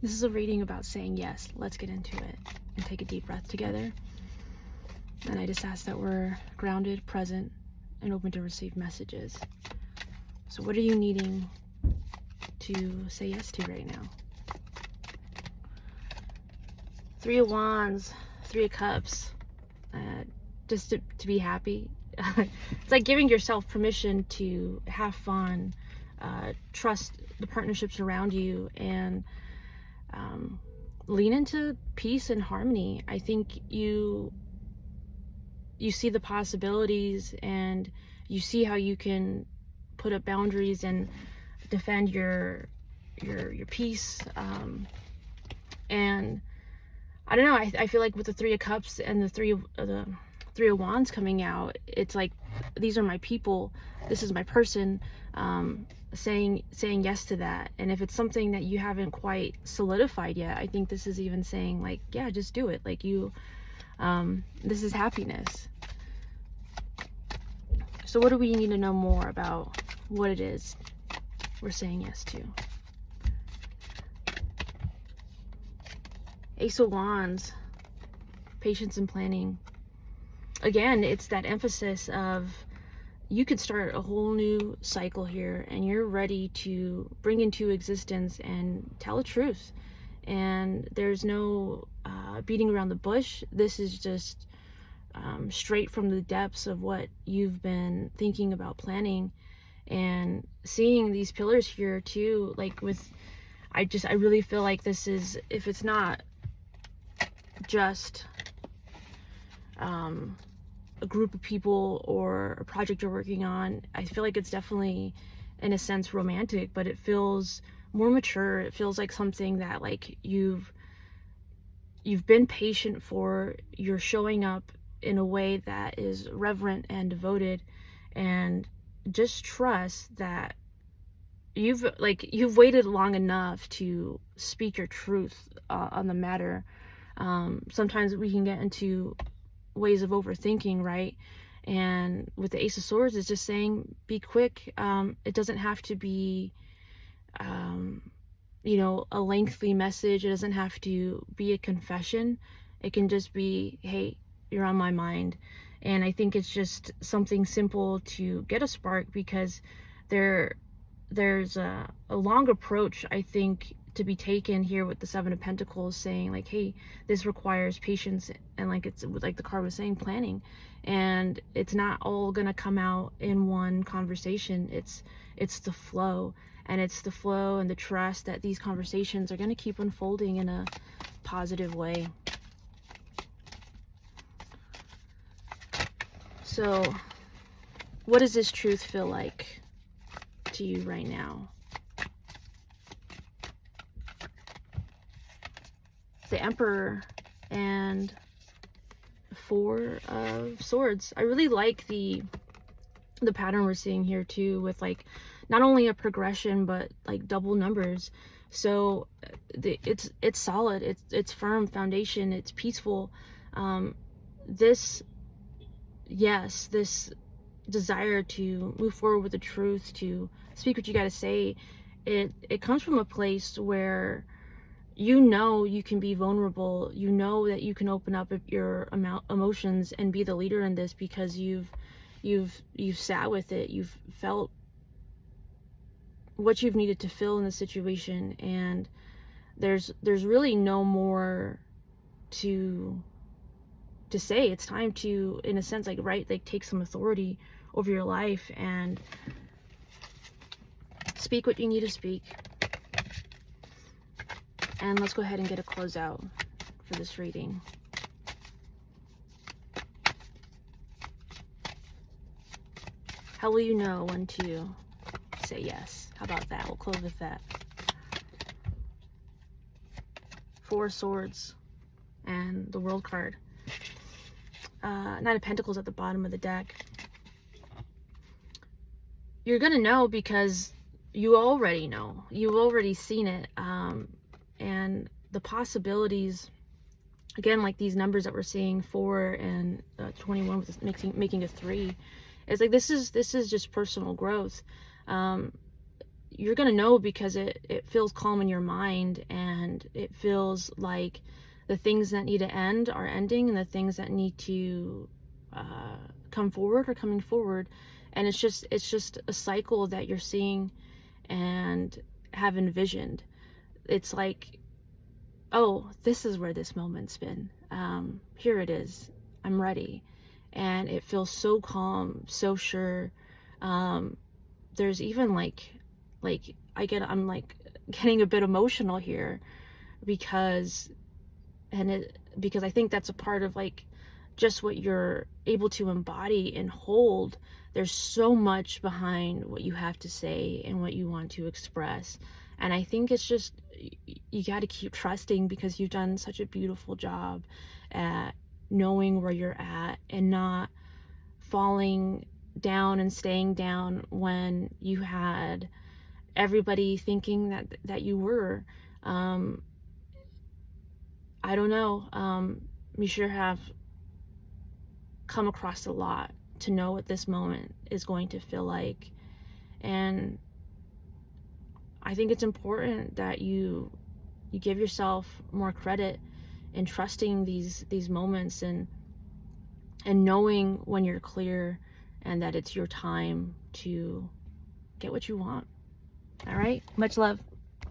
This is a reading about saying yes. Let's get into it and take a deep breath together. And I just ask that we're grounded, present, and open to receive messages. So what are you needing to say yes to right now? Three of Wands, Three of Cups. Just to be happy. It's like giving yourself permission to have fun, trust the partnerships around you, and lean into peace and harmony. I think you see the possibilities, and you see how you can put up boundaries and defend your peace. And I don't know, I feel like with the Three of Cups and the Three of Wands coming out, it's like, these are my people, this is my person, saying yes to that. And if it's something that you haven't quite solidified yet, I think this is even saying, like, yeah, just do it. Like, you this is happiness. So what do we need to know more about what it is we're saying yes to? Ace of Wands, patience and planning. Again, it's that emphasis of, you could start a whole new cycle here, and you're ready to bring into existence and tell the truth. And there's no beating around the bush. This is just straight from the depths of what you've been thinking about planning. And seeing these pillars here too, like with, I really feel like this is, if it's not just a group of people or a project you're working on, I feel like it's definitely, in a sense, romantic, but it feels more mature. It feels like something that, like, you've been patient for. You're showing up in a way that is reverent and devoted, and just trust that you've waited long enough to speak your truth on the matter. Sometimes we can get into ways of overthinking, right? And with the Ace of Swords, it's just saying, be quick. It doesn't have to be a lengthy message. It doesn't have to be a confession. It can just be, hey, you're on my mind. And I think it's just something simple to get a spark, because there's a long approach, I think, to be taken here with the Seven of Pentacles, saying, like, hey, this requires patience, and, like, it's like the card was saying, planning. And it's not all gonna come out in one conversation. It's the flow, and it's the flow and the trust that these conversations are gonna keep unfolding in a positive way. So what does this truth feel like to you right now? The Emperor and Four of Swords. I really like the pattern we're seeing here too, with, like, not only a progression, but like double numbers. So it's solid, it's firm foundation, it's peaceful. This desire to move forward with the truth, to speak what you got to say, it comes from a place where you can be vulnerable, that you can open up your emotions and be the leader in this, because you've sat with it, you've felt what you've needed to feel in the situation, and there's really no more to say. It's time to, in a sense, take some authority over your life and speak what you need to speak. And let's go ahead and get a closeout for this reading. How will you know when to say yes? How about that? We'll close with that. Four of Swords and the World card. Knight of Pentacles at the bottom of the deck. You're gonna know because you already know. You've already seen it. And the possibilities, again, like these numbers that we're seeing, 4 and 21 with making a 3, it's like this is just personal growth. you're gonna know because it feels calm in your mind, and it feels like the things that need to end are ending, and the things that need to uh, come forward are coming forward. And it's just a cycle that you're seeing and have envisioned. It's like, oh, this is where this moment's been. Here it is. I'm ready. And it feels so calm, so sure. Um, there's even like I'm like getting a bit emotional here because because I think that's a part of like just what you're able to embody and hold. There's so much behind what you have to say and what you want to express. And I think it's just, you got to keep trusting, because you've done such a beautiful job at knowing where you're at and not falling down and staying down when you had everybody thinking that you were. um I don't know. You sure have come across a lot to know what this moment is going to feel like. And I think it's important that you give yourself more credit in trusting these moments, and knowing when you're clear and that it's your time to get what you want. All right? Much love.